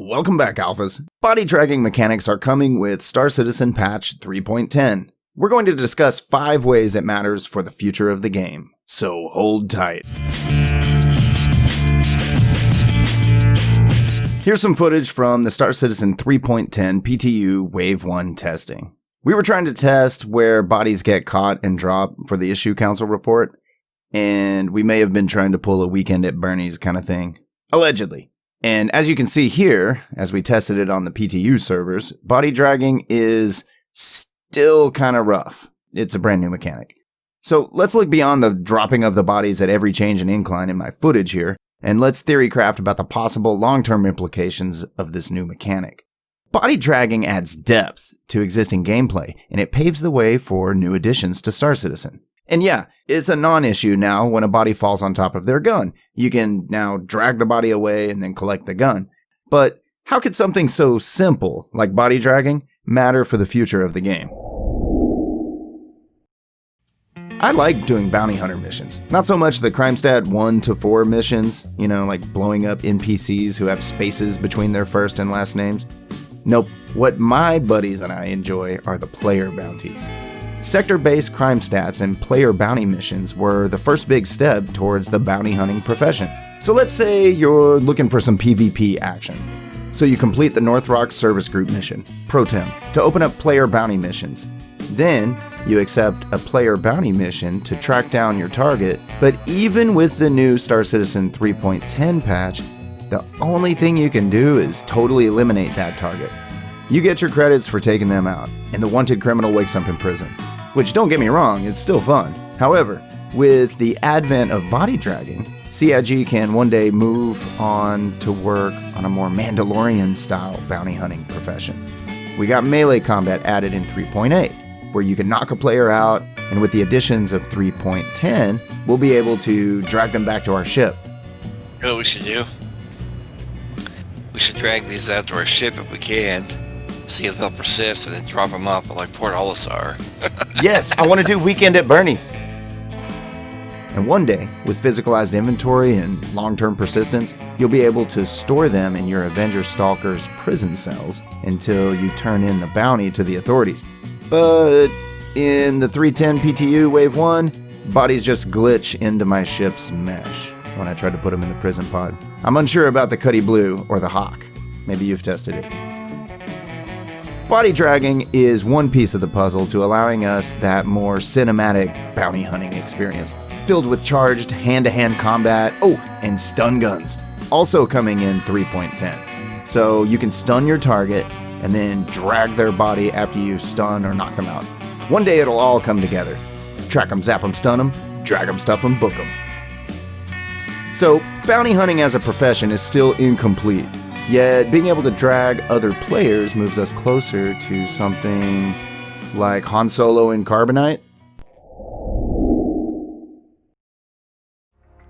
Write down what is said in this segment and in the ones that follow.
Welcome back, Alphas. Body dragging mechanics are coming with Star Citizen patch 3.10. We're going to discuss 5 ways it matters for the future of the game, so hold tight. Here's some footage from the Star Citizen 3.10 PTU Wave 1 testing. We were trying to test where bodies get caught and dropped for the Issue Council report, and we may have been trying to pull a Weekend at Bernie's kind of thing. Allegedly. And as you can see here, as we tested it on the PTU servers, body dragging is still kind of rough. It's a brand new mechanic. So let's look beyond the dropping of the bodies at every change in incline in my footage here, and let's theorycraft about the possible long-term implications of this new mechanic. Body dragging adds depth to existing gameplay, and it paves the way for new additions to Star Citizen. And yeah, it's a non-issue now when a body falls on top of their gun. You can now drag the body away and then collect the gun. But how could something so simple, like body dragging, matter for the future of the game? I like doing bounty hunter missions. Not so much the CrimeStat 1 to 4 missions, like blowing up NPCs who have spaces between their first and last names. Nope, what my buddies and I enjoy are the player bounties. Sector-based crime stats and player bounty missions were the first big step towards the bounty hunting profession. So let's say you're looking for some PvP action. So you complete the North Rock Service Group mission, Pro-Tem, to open up player bounty missions. Then you accept a player bounty mission to track down your target, but even with the new Star Citizen 3.10 patch, the only thing you can do is totally eliminate that target. You get your credits for taking them out, and the wanted criminal wakes up in prison. Which, don't get me wrong, it's still fun. However, with the advent of body dragging, CIG can one day move on to work on a more Mandalorian-style bounty hunting profession. We got melee combat added in 3.8, where you can knock a player out, and with the additions of 3.10, we'll be able to drag them back to our ship. You know what we should do? We should drag these out to our ship if we can, see if they'll persist, and then drop them off at like Port Olisar. Yes, I want to do Weekend at Bernie's. And one day, with physicalized inventory and long-term persistence, you'll be able to store them in your Avenger Stalker's prison cells until you turn in the bounty to the authorities. But in the 310 PTU Wave 1, bodies just glitch into my ship's mesh when I try to put them in the prison pod. I'm unsure about the Cuddy Blue or the Hawk. Maybe you've tested it. Body dragging is one piece of the puzzle to allowing us that more cinematic bounty hunting experience, filled with charged hand-to-hand combat, and stun guns, also coming in 3.10. So you can stun your target and then drag their body after you stun or knock them out. One day it'll all come together. Track them, zap them, stun them, drag them, stuff them, book them. So bounty hunting as a profession is still incomplete. Yet, being able to drag other players moves us closer to something like Han Solo in Carbonite.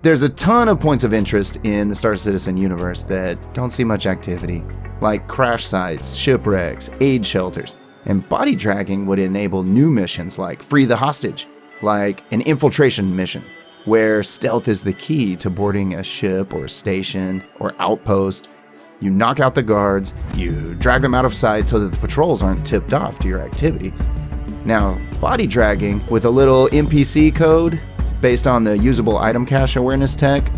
There's a ton of points of interest in the Star Citizen universe that don't see much activity, like crash sites, shipwrecks, aid shelters, and body dragging would enable new missions like Free the Hostage, like an infiltration mission, where stealth is the key to boarding a ship or station or outpost. You knock out the guards, you drag them out of sight so that the patrols aren't tipped off to your activities. Now, body dragging with a little NPC code based on the usable item cache awareness tech,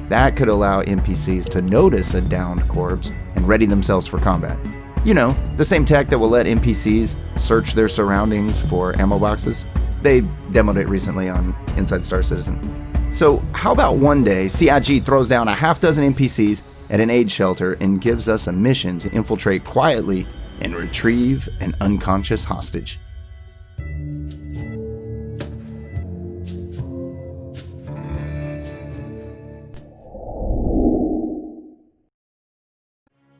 that could allow NPCs to notice a downed corpse and ready themselves for combat. The same tech that will let NPCs search their surroundings for ammo boxes. They demoed it recently on Inside Star Citizen. So how about one day CIG throws down a half dozen NPCs at an aid shelter and gives us a mission to infiltrate quietly and retrieve an unconscious hostage.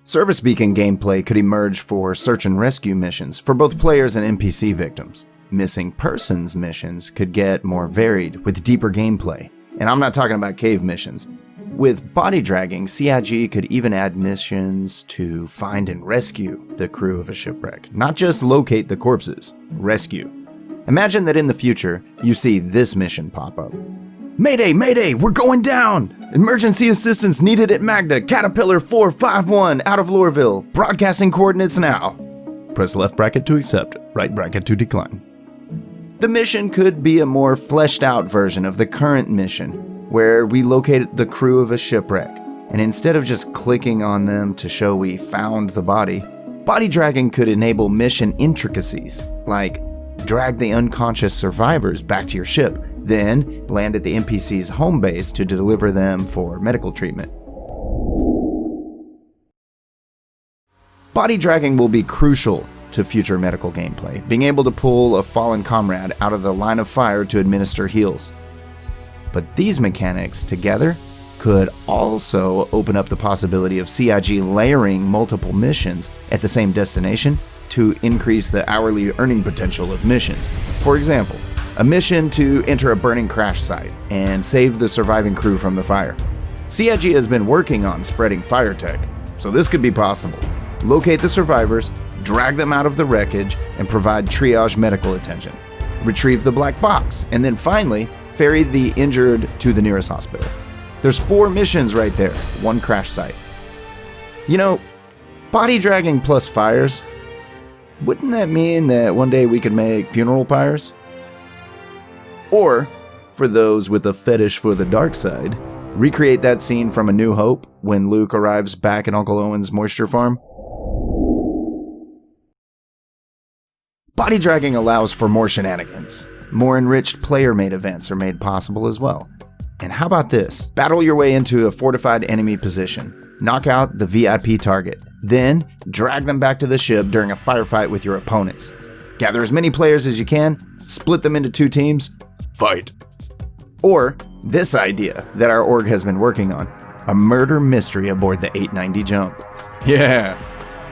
Service beacon gameplay could emerge for search and rescue missions for both players and NPC victims. Missing persons missions could get more varied with deeper gameplay. And I'm not talking about cave missions. With body dragging, CIG could even add missions to find and rescue the crew of a shipwreck. Not just locate the corpses, rescue. Imagine that in the future, you see this mission pop up. Mayday, mayday, we're going down! Emergency assistance needed at Magda, Caterpillar 451, out of Loreville. Broadcasting coordinates now. Press left bracket to accept, right bracket to decline. The mission could be a more fleshed out version of the current mission, where we locate the crew of a shipwreck, and instead of just clicking on them to show we found the body dragging could enable mission intricacies, like drag the unconscious survivors back to your ship, then land at the NPC's home base to deliver them for medical treatment. Body dragging will be crucial to future medical gameplay, being able to pull a fallen comrade out of the line of fire to administer heals. But these mechanics together could also open up the possibility of CIG layering multiple missions at the same destination to increase the hourly earning potential of missions. For example, a mission to enter a burning crash site and save the surviving crew from the fire. CIG has been working on spreading fire tech, so this could be possible. Locate the survivors, drag them out of the wreckage, and provide triage medical attention. Retrieve the black box, and then finally, ferry the injured to the nearest hospital. There's 4 missions right there, 1 crash site. You know, body dragging plus fires, wouldn't that mean that one day we could make funeral pyres? Or, for those with a fetish for the dark side, recreate that scene from A New Hope when Luke arrives back at Uncle Owen's moisture farm. Body dragging allows for more shenanigans. More enriched player-made events are made possible as well. And how about this? Battle your way into a fortified enemy position. Knock out the VIP target. Then, drag them back to the ship during a firefight with your opponents. Gather as many players as you can, split them into 2 teams, fight. Or, this idea that our org has been working on. A murder mystery aboard the 890 jump. Yeah.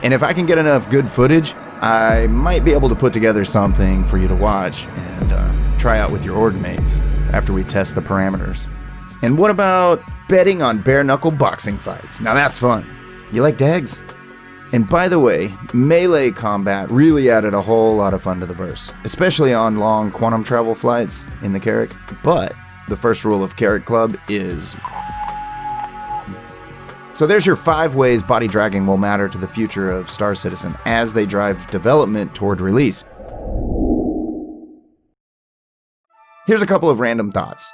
And if I can get enough good footage, I might be able to put together something for you to watch and try out with your org mates after we test the parameters. And what about betting on bare-knuckle boxing fights? Now that's fun. You like dags? And by the way, melee combat really added a whole lot of fun to the verse, especially on long quantum travel flights in the Carrack. But the first rule of Carrack Club is... So there's your 5 ways body dragging will matter to the future of Star Citizen as they drive development toward release. Here's a couple of random thoughts.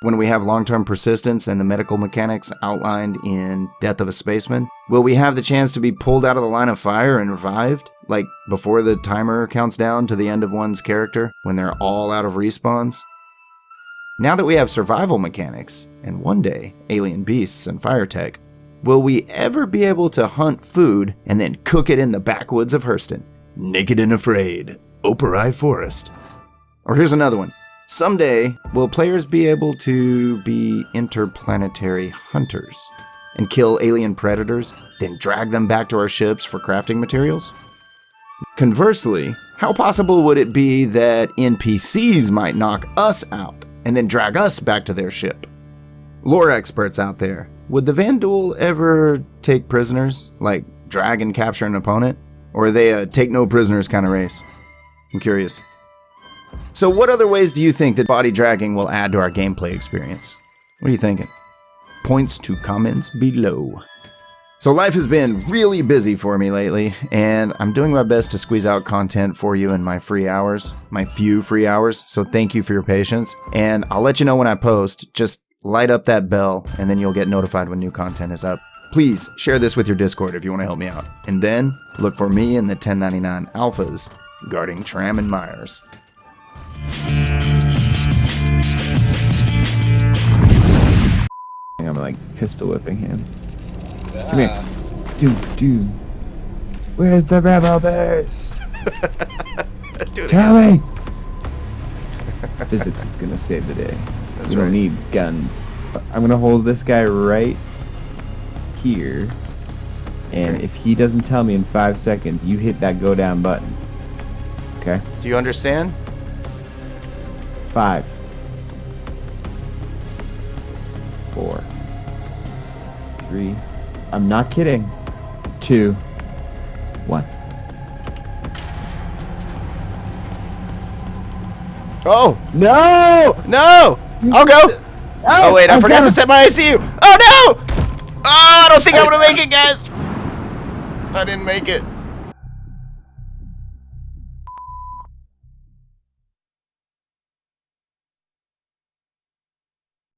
When we have long-term persistence and the medical mechanics outlined in Death of a Spaceman, will we have the chance to be pulled out of the line of fire and revived? Like before the timer counts down to the end of one's character when they're all out of respawns? Now that we have survival mechanics, and one day alien beasts and fire tech, will we ever be able to hunt food and then cook it in the backwoods of Hurston? Naked and afraid, OPAREI Forest. Or here's another one. Someday, will players be able to be interplanetary hunters and kill alien predators, then drag them back to our ships for crafting materials? Conversely, how possible would it be that NPCs might knock us out and then drag us back to their ship? Lore experts out there, would the Vanduul ever take prisoners, like drag and capture an opponent? Or are they a take no prisoners kind of race? I'm curious. So what other ways do you think that body dragging will add to our gameplay experience? What are you thinking? Points to comments below. So life has been really busy for me lately, and I'm doing my best to squeeze out content for you in my free hours, my few free hours, so thank you for your patience. And I'll let you know when I post. Just light up that bell, and then you'll get notified when new content is up. Please share this with your Discord if you want to help me out. And then look for me in the 1099 alphas guarding Tram and Myers. I'm like pistol whipping him. Come here. Dude. Where's the rebel base? Tell me! Physics is gonna save the day. That's we right. don't need guns. I'm gonna hold this guy right here. And if he doesn't tell me in 5 seconds, you hit that go down button. Okay? Do you understand? 5, 4, 3. I'm not kidding. 2, 1. Oh! No! No! I'll go! Oh wait, I forgot to set my ICU. Oh no! Oh, I don't think I'm gonna make it, guys. I didn't make it.